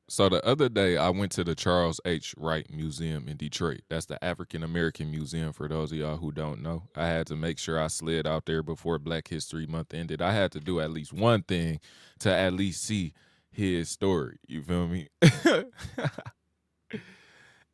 So the other day, I went to the Charles H. Wright Museum in Detroit. That's the African American Museum for those of y'all who don't know. I had to make sure I slid out there before Black History Month ended. I had to do at least one thing to at least see his story. You feel me?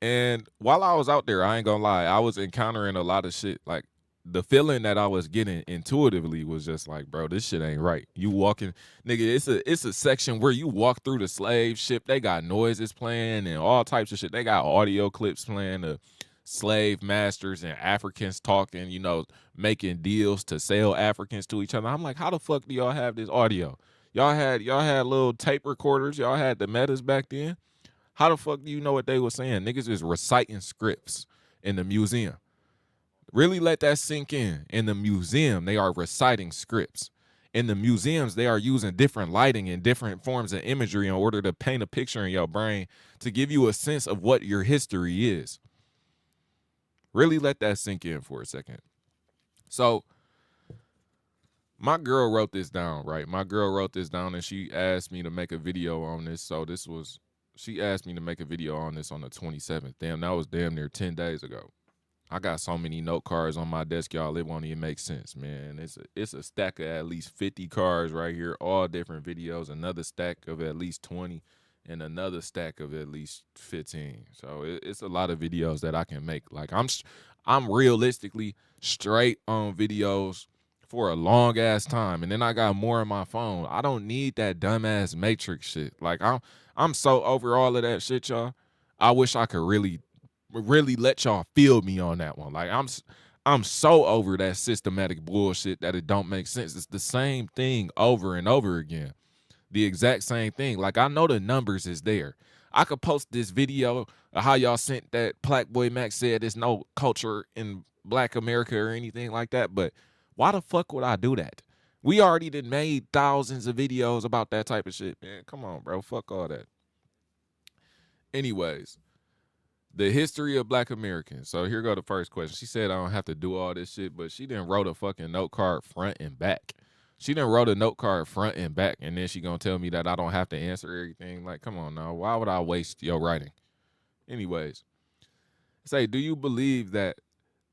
And while I was out there, I ain't gonna lie, I was encountering a lot of shit. Like the feeling that I was getting intuitively was just like, bro, this shit ain't right. You walking, nigga, it's a section where you walk through the slave ship. They got noises playing and all types of shit. They got audio clips playing of slave masters and Africans talking, making deals to sell Africans to each other. I'm like, how the fuck do y'all have this audio? Y'all had little tape recorders. Y'all had the metas back then. How the fuck do you know what they were saying? Niggas is reciting scripts in the museum. Really let that sink in. In the museum, they are reciting scripts. In the museums, they are using different lighting and different forms of imagery in order to paint a picture in your brain to give you a sense of what your history is. Really let that sink in for a second. So, my girl wrote this down, right? My girl wrote this down and she asked me to make a video on this. She asked me to make a video on this on the 27th. Damn, that was damn near 10 days ago. I got so many note cards on my desk, y'all. It won't even make sense, man. It's a stack of at least 50 cards right here, all different videos. Another stack of at least 20, and another stack of at least 15. So it's a lot of videos that I can make. Like I'm realistically straight on videos for a long ass time, and then I got more on my phone. I don't need that dumbass Matrix shit. Like I'm so over all of that shit, y'all. I wish I could really let y'all feel me on that one. Like I'm so over that systematic bullshit that it don't make sense. It's the same thing over and over again. The exact same thing. Like I know the numbers is there. I could post this video of how y'all sent that Black Boy Max said there's no culture in Black America or anything like that, but why the fuck would I do that? We already did made thousands of videos about that type of shit, man. Come on, bro. Fuck all that. Anyways, the history of Black Americans. So here go the first question. She said I don't have to do all this shit, but she didn't wrote a fucking note card front and back. She didn't wrote a note card front and back, and then she gonna tell me that I don't have to answer everything. Like, come on now. Why would I waste your writing? Anyways, say, do you believe that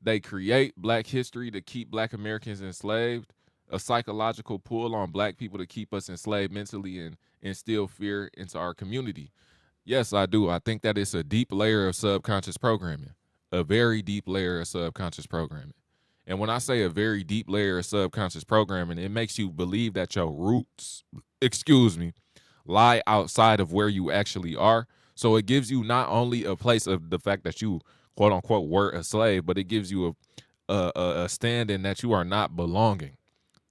they create Black history to keep Black Americans enslaved? A psychological pull on Black people to keep us enslaved mentally and instill fear into our community? Yes, I do. I think that it's a deep layer of subconscious programming, a very deep layer of subconscious programming. And when I say a very deep layer of subconscious programming, it makes you believe that your roots, excuse me, lie outside of where you actually are. So it gives you not only a place of the fact that you, quote unquote, were a slave, but it gives you a standing that you are not belonging,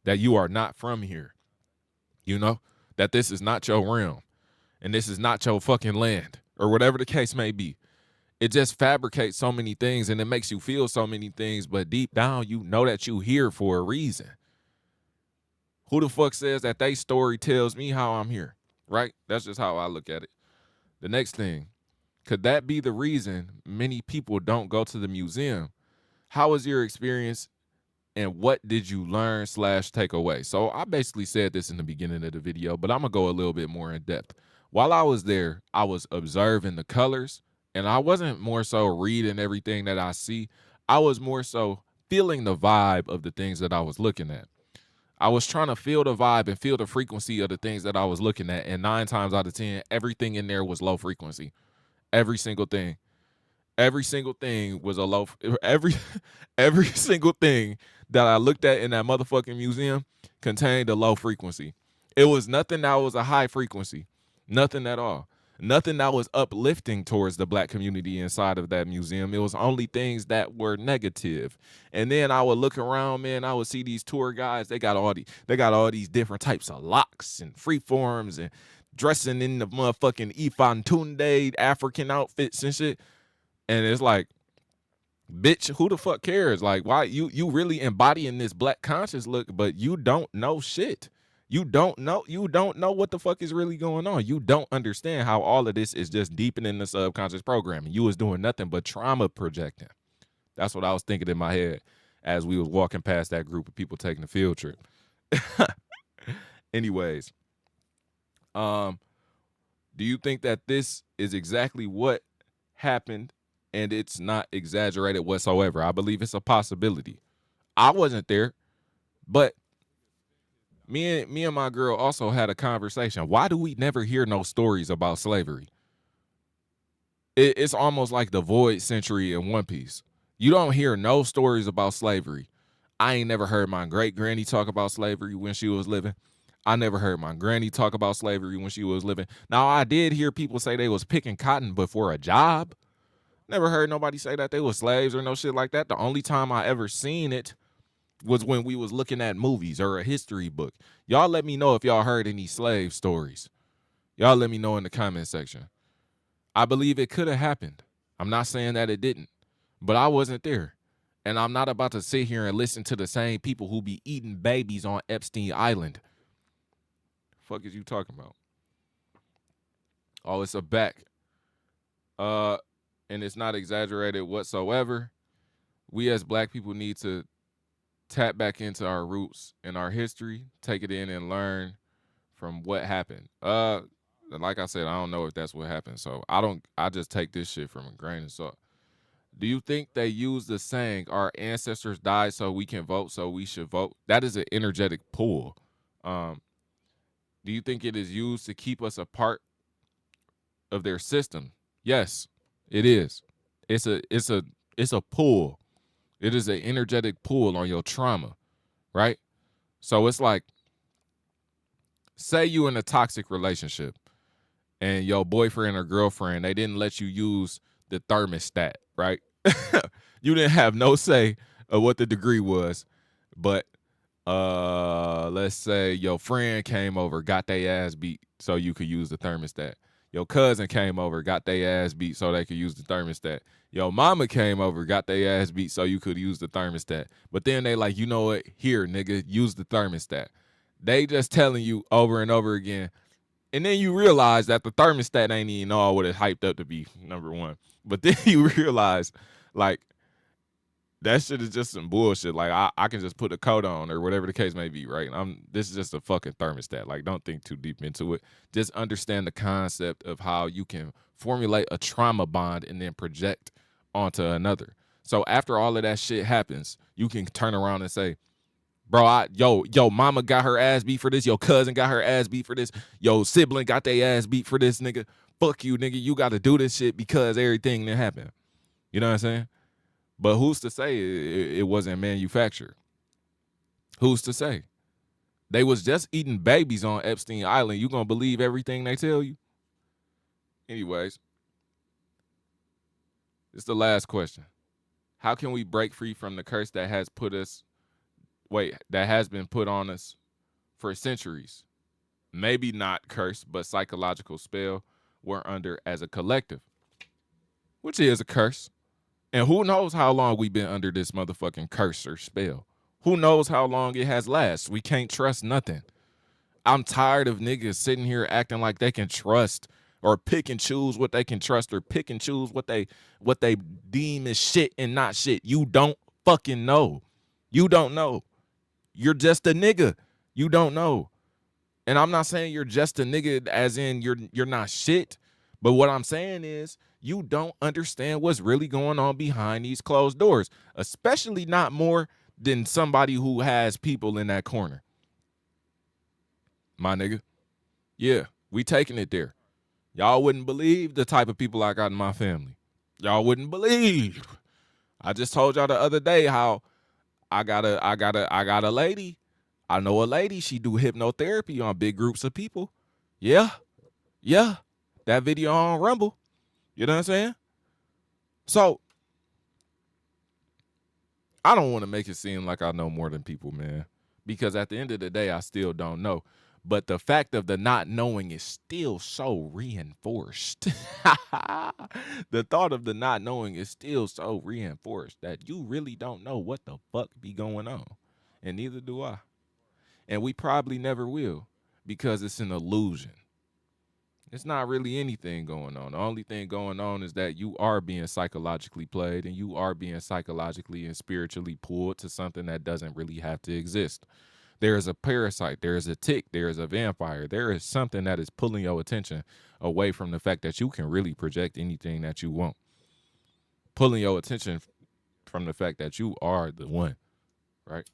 that you are not from here, you know, that this is not your realm and this is not your fucking land or whatever the case may be. It just fabricates so many things and it makes you feel so many things, but deep down you know that you here for a reason. Who the fuck says that they story tells me how I'm here? Right? That's just how I look at it. The next thing, could that be the reason many people don't go to the museum? How was your experience and what did you learn slash take away? So I basically said this in the beginning of the video, but I'm gonna go a little bit more in depth. While I was there, I was observing the colors, and I wasn't more so reading everything that I see. I was more so feeling the vibe of the things that I was looking at. I was trying to feel the vibe and feel the frequency of the things that I was looking at, and 9 times out of 10, everything in there was low frequency. Every single thing. Every single thing was a low. Every every single thing that I looked at in that motherfucking museum contained a low frequency. It was nothing that was a high frequency. Nothing at all. Nothing that was uplifting towards the Black community inside of that museum. It was only things that were negative. And then I would look around, man. I would see these tour guides. They got all these different types of locks and free forms and dressing in the motherfucking Ifan Tunde African outfits and shit. And it's like, bitch, who the fuck cares? Like, why you really embodying this Black conscious look, but you don't know shit. You don't know what the fuck is really going on. You don't understand how all of this is just deepening the subconscious programming. You was doing nothing but trauma projecting. That's what I was thinking in my head as we was walking past that group of people taking the field trip. Anyways, um, Do you think that this is exactly what happened and it's not exaggerated whatsoever? I believe it's a possibility. I wasn't there, but me and my girl also had a conversation. Why do we never hear no stories about slavery? It's almost like the void century in One Piece. You don't hear no stories about slavery. I ain't never heard my great granny talk about slavery when she was living. I never heard my granny talk about slavery when she was living. Now I did hear people say they was picking cotton before a job. Never heard nobody say that they was slaves or no shit like that. The only time I ever seen it was when we was looking at movies or a history book. Y'all let me know if y'all heard any slave stories. Y'all let me know in the comment section. I believe it could have happened. I'm not saying that it didn't, but I wasn't there. And I'm not about to sit here and listen to the same people who be eating babies on Epstein Island. Fuck is you talking about? Oh, it's a back. And it's not exaggerated whatsoever. We as black people need to tap back into our roots and our history, take it in and learn from what happened. Like I said, I don't know if that's what happened. So I just take this shit from a grain of salt. Do you think they use the saying, our ancestors died so we can vote, so we should vote? That is an energetic pull. Um, do you think it is used to keep us a part of their system? Yes, it is. It's a pull. It is an energetic pull on your trauma, right? So it's like, say you in a toxic relationship and your boyfriend or girlfriend, they didn't let you use the thermostat, right? You didn't have no say of what the degree was, but let's say your friend came over, got their ass beat so you could use the thermostat. Your cousin came over, got their ass beat so they could use the thermostat. Your mama came over, got their ass beat so you could use the thermostat. But then they like, you know what? Here, nigga, use the thermostat. They just telling you over and over again. And then you realize that the thermostat ain't even all what it hyped up to be, number one. But then you realize, like, that shit is just some bullshit. Like I can just put a coat on or whatever the case may be, right? This is just a fucking thermostat. Like, don't think too deep into it. Just understand the concept of how you can formulate a trauma bond and then project onto another. So after all of that shit happens, you can turn around and say, bro, yo, mama got her ass beat for this. Your cousin got her ass beat for this. Yo, sibling got their ass beat for this, nigga. Fuck you, nigga. You got to do this shit because everything that happened. You know what I'm saying? But who's to say it wasn't manufactured? Who's to say? They was just eating babies on Epstein Island. You gonna believe everything they tell you? Anyways, it's the last question. How can we break free from the curse that has been put on us for centuries? Maybe not curse, but psychological spell we're under as a collective, which is a curse. And who knows how long we've been under this motherfucking curse or spell? Who knows how long it has lasted? We can't trust nothing. I'm tired of niggas sitting here acting like they can trust or pick and choose what they can trust or pick and choose what they deem as shit and not shit. You don't fucking know. You don't know. You're just a nigga. You don't know. And I'm not saying you're just a nigga as in you're not shit. But what I'm saying is you don't understand what's really going on behind these closed doors, especially not more than somebody who has people in that corner. My nigga. Yeah, we taking it there. Y'all wouldn't believe the type of people I got in my family. Y'all wouldn't believe. I just told y'all the other day how I got a lady. I know a lady, she do hypnotherapy on big groups of people. Yeah. Yeah. That video on Rumble. You know what I'm saying? So I don't want to make it seem like I know more than people, man. Because at the end of the day, I still don't know. But the fact of the not knowing is still so reinforced. The thought of the not knowing is still so reinforced that you really don't know what the fuck be going on. And neither do I. And we probably never will because it's an illusion. It's not really anything going on. The only thing going on is that you are being psychologically played and you are being psychologically and spiritually pulled to something that doesn't really have to exist. There is a parasite, there is a tick, there is a vampire. There is something that is pulling your attention away from the fact that you can really project anything that you want. Pulling your attention from the fact that you are the one, right?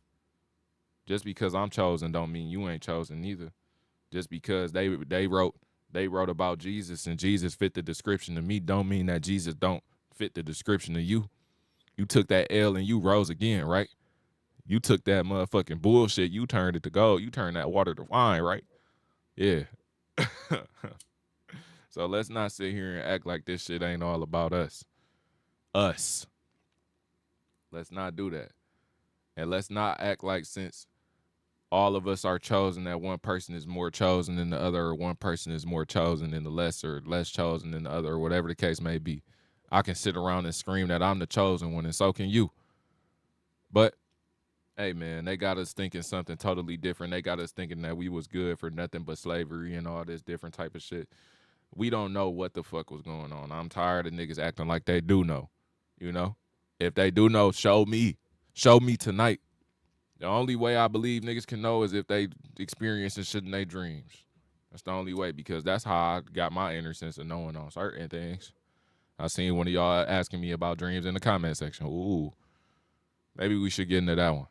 Just because I'm chosen don't mean you ain't chosen either. Just because they wrote about Jesus and Jesus fit the description of me don't mean that Jesus don't fit the description of you. You took that L and you rose again, right? You took that motherfucking bullshit, you turned it to gold. You turned that water to wine, right? Yeah. So let's not sit here and act like this shit ain't all about us. Us. Let's not do that. And let's not act like since all of us are chosen that one person is more chosen than the other, or one person is more chosen than the less, or less chosen than the other, or whatever the case may be. I can sit around and scream that I'm the chosen one, and so can you. But hey man, they got us thinking something totally different. They got us thinking that we was good for nothing but slavery and all this different type of shit. We don't know what the fuck was going on. I'm tired of niggas acting like they do know. You know? If they do know, show me. Show me tonight. The only way I believe niggas can know is if they experiencing shit in their dreams. That's the only way, because that's how I got my inner sense of knowing on certain things. I seen one of y'all asking me about dreams in the comment section. Ooh, maybe we should get into that one.